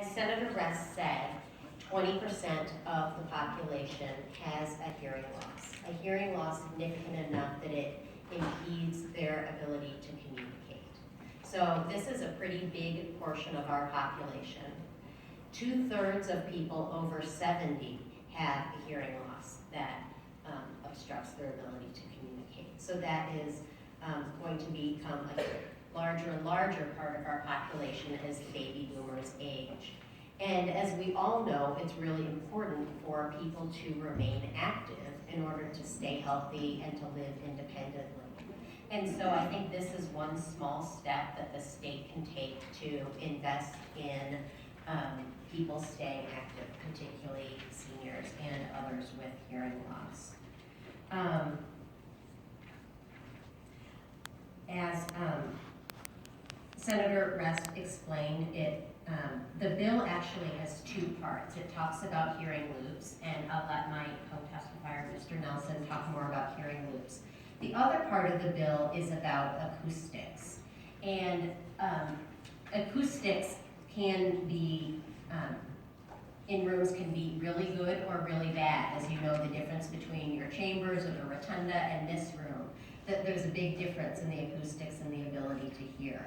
As Senator Rest said, 20% of the population has a hearing loss. A hearing loss significant enough that it impedes their ability to communicate. So this is a pretty big portion of our population. 2/3 of people over 70 have a hearing loss that obstructs their ability to communicate. So that is going to become a larger and larger part of our population as the baby boomers age. And as we all know, it's really important for people to remain active in order to stay healthy and to live independently. And so I think this is one small step that the state can take to invest in people staying active, particularly seniors and others with hearing loss. As Senator Rest explained, the bill actually has two parts. It talks about hearing loops, and I'll let my co-testifier, Mr. Nelson, talk more about hearing loops. The other part of the bill is about acoustics. And acoustics can be, in rooms can be really good or really bad. As you know, the difference between your chambers or the rotunda and this room, that there's a big difference in the acoustics and the ability to hear.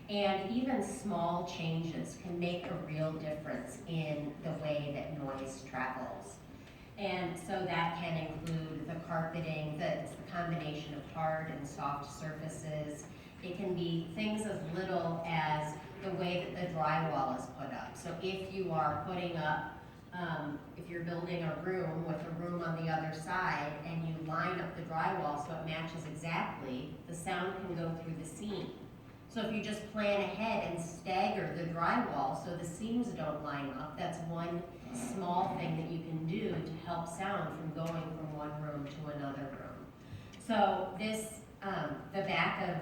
And even small changes can make a real difference in the way that noise travels. And so that can include the carpeting, the combination of hard and soft surfaces. It can be things as little as the way that the drywall is put up. So if you are putting up, if you're building a room with a room on the other side and you line up the drywall so it matches exactly, the sound can go through the seam. So if you just plan ahead and stagger the drywall so the seams don't line up, that's one small thing that you can do to help sound from going from one room to another room. So this, the back of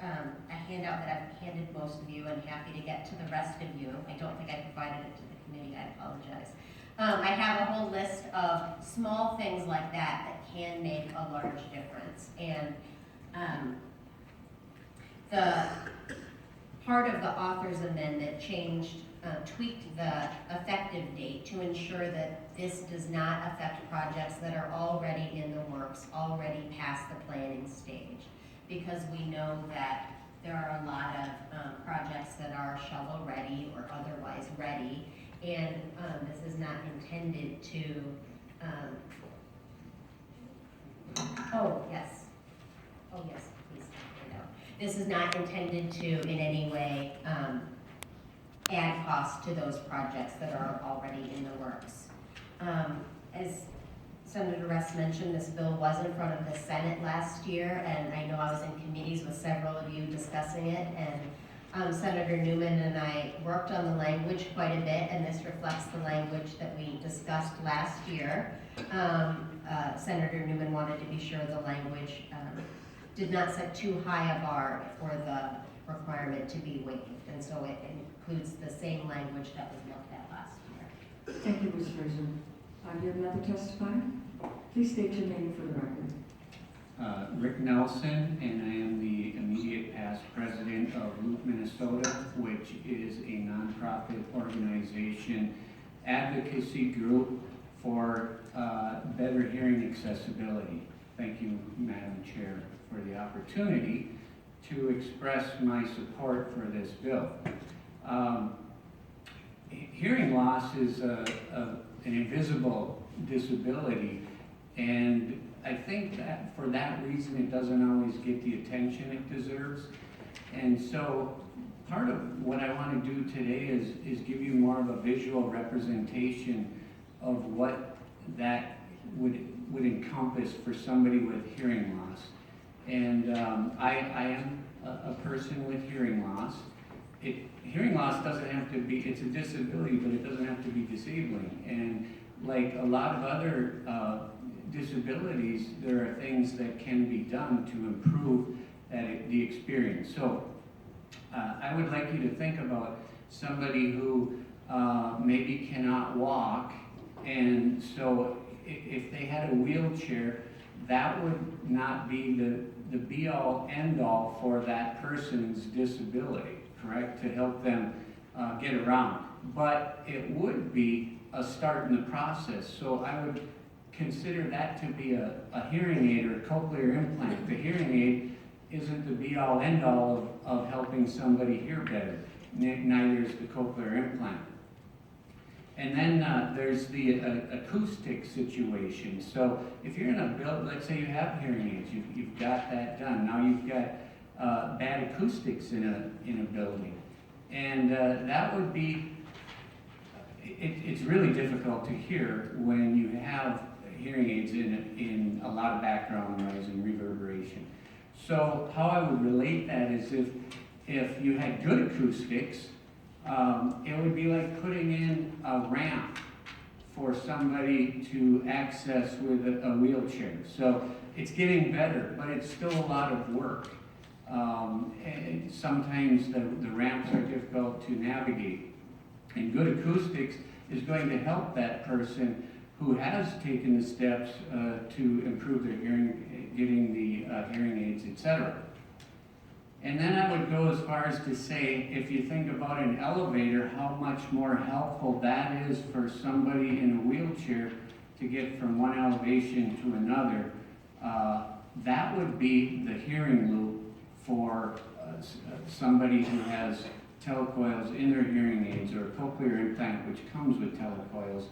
a handout that I've handed most of you and happy to get to the rest of you. I don't think I provided it to the committee, I apologize. I have a whole list of small things like that that can make a large difference. And the part of the author's amendment changed, tweaked the effective date to ensure that this does not affect projects that are already in the works, already past the planning stage. Because we know that there are a lot of projects that are shovel ready or otherwise ready, and this is not intended to, oh yes, please, this is not intended to in any way add cost to those projects that are already in the works. As Senator Rest mentioned, this bill was in front of the Senate last year, and I know I was in committees with several of you discussing it, and Senator Newman and I worked on the language quite a bit, and this reflects the language that we discussed last year. Senator Newman wanted to be sure the language did not set too high a bar for the requirement to be waived, and so it includes the same language that was looked at last year. Thank you, Ms. Fraser. Do you have another testifier? Please state your name for the record. Rick Nelson, and I am the immediate past president of Loop Minnesota, which is a nonprofit organization advocacy group for better hearing accessibility. Thank you, Madam Chair, for the opportunity to express my support for this bill. Hearing loss is an invisible disability, and I think that for that reason it doesn't always get the attention it deserves. And so part of what I want to do today is give you more of a visual representation of what that would encompass for somebody with hearing loss. And I am a person with hearing loss. Hearing loss doesn't have to be, it's a disability, but it doesn't have to be disabling. And like a lot of other disabilities, there are things that can be done to improve the experience. So I would like you to think about somebody who maybe cannot walk, and so if they had a wheelchair, that would not be the be-all, end-all for that person's disability, correct? To help them get around. But it would be a start in the process, so I would consider that to be a hearing aid or a cochlear implant. The hearing aid isn't the be-all, end-all of helping somebody hear better. Neither is the cochlear implant. And then there's the acoustic situation. So if you're in a building, let's say you have hearing aids, you've got that done. Now you've got bad acoustics in a building. And that would be, it's really difficult to hear when you have hearing aids in a lot of background noise and reverberation. So how I would relate that is if you had good acoustics, it would be like putting in a ramp for somebody to access with a wheelchair. So it's getting better, but it's still a lot of work. And sometimes the ramps are difficult to navigate. And good acoustics is going to help that person who has taken the steps to improve their hearing, getting the hearing aids, etc. And then I would go as far as to say, if you think about an elevator, how much more helpful that is for somebody in a wheelchair to get from one elevation to another. That would be the hearing loop for somebody who has telecoils in their hearing aids, or a cochlear implant, which comes with telecoils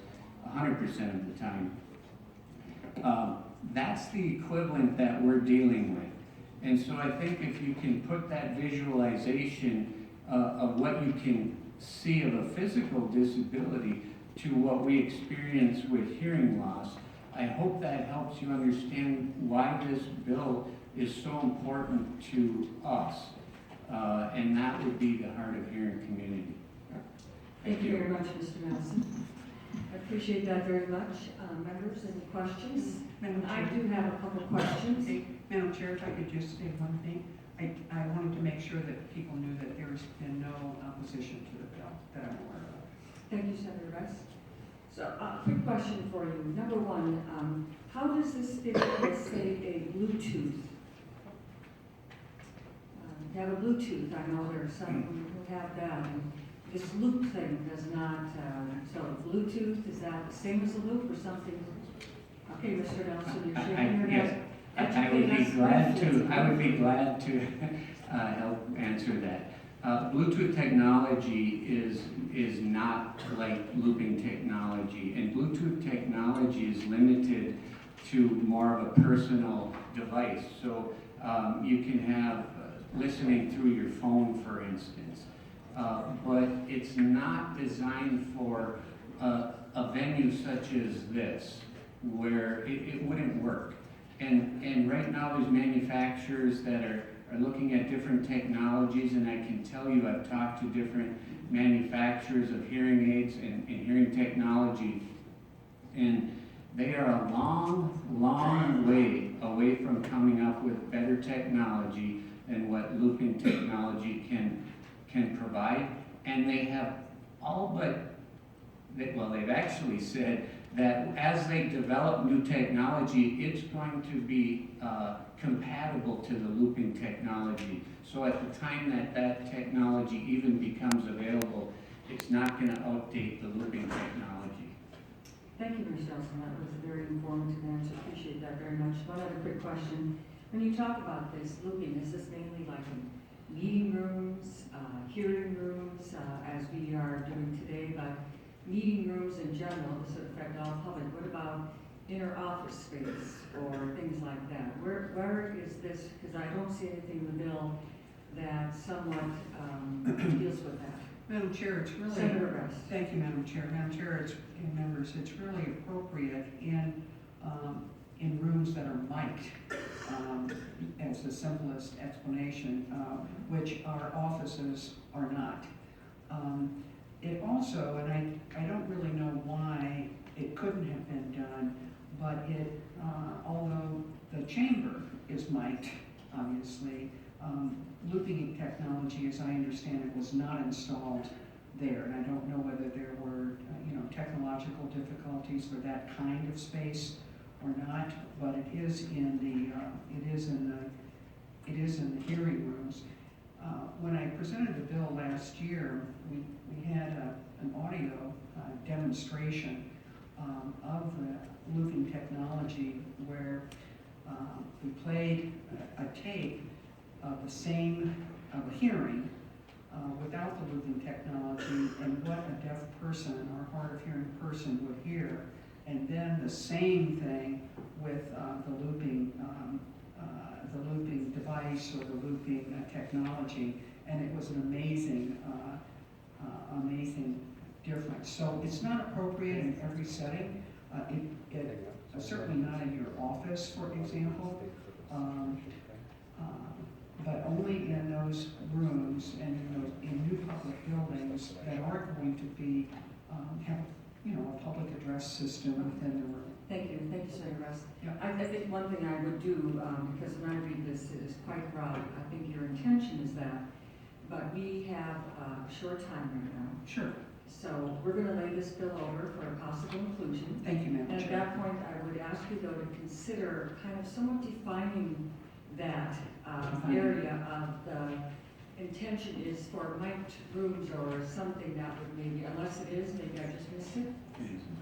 100% of the time. That's the equivalent that we're dealing with. And so I think if you can put that visualization of what you can see of a physical disability to what we experience with hearing loss, I hope that helps you understand why this bill is so important to us. And that would be the hard of hearing community. Thank you very much, Mr. Nelson. I appreciate that very much. Members, any questions? Madam I Chair. do have a couple questions. Hey, Madam Chair, if I could just say one thing. I wanted to make sure that people knew that there's been no opposition to the bill that I'm aware of. Thank you, Senator Rice. So, quick question for you. Number one, how does this fit with, say, a Bluetooth? You have a Bluetooth. I know there are some who have that. And this loop thing does not, so Bluetooth, is that the same as a loop or something? Okay, Mr. Nelson, you're shaking your Yes, head. I would be glad to help answer that. Bluetooth technology is not like looping technology, and Bluetooth technology is limited to more of a personal device. So you can have listening through your phone, for instance, but it's not designed for a venue such as this, where it wouldn't work. And right now there's manufacturers that are looking at different technologies, and I can tell you I've talked to different manufacturers of hearing aids and hearing technology, and they are a long, long way away from coming up with better technology than what looping technology can provide. And they have all but, they've actually said that as they develop new technology, it's going to be compatible to the looping technology. So at the time that technology even becomes available, it's not going to outdate the looping technology. Thank you, Ms. Nelson. That was a very informative answer. Appreciate that very much. One other quick question. When you talk about this looping, is this mainly like in meeting rooms, hearing rooms, as we are doing today, but meeting rooms in general, this would affect all public? What about inner office space or things like that? Where is this? Because I don't see anything in the bill that somewhat deals with that. Madam Chair, it's really... Senator Rice. Thank you, Madam Chair. Madam Chair, and members, it's really appropriate in rooms that are mic'd, as the simplest explanation, which our offices are not. It also, and I don't really know why it couldn't have been done, but although the chamber is mic'd, obviously, looping technology, as I understand it, was not installed there, and I don't know whether there were, technological difficulties for that kind of space or not. But it is in the hearing rooms. When I presented the bill last year, we had an audio demonstration of the looping technology where we played a tape of of a hearing without the looping technology and what a deaf person or hard of hearing person would hear, and then the same thing with the looping device or the looping technology, and it was an amazing difference. So it's not appropriate in every setting. Certainly not in your office, for example, but only in those rooms and in new public buildings that aren't going to be have a public address system within the room. Thank you, Senator Russ. Yeah. I think one thing I would do, because when I read this, it is quite broad, I think your intention is that, but we have a short time right now. Sure. So we're gonna lay this bill over for a possible inclusion. Thank you, Madam And at Chair. that point, I would ask you though to consider kind of somewhat defining that area of the intention is for mic'd rooms or something that would maybe, unless it is, maybe I just missed it.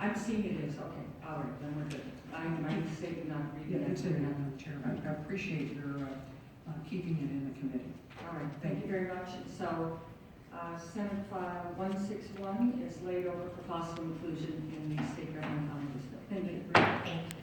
I'm seeing it is, okay, all right, then we're good. I'm mistaken not Yeah, reading it's that. in, Madam Chair. I appreciate your keeping it in the committee. All right, thank you very much. So, Senate File 161 is laid over for possible inclusion in the state government omnibus bill. Thank you. Thank you.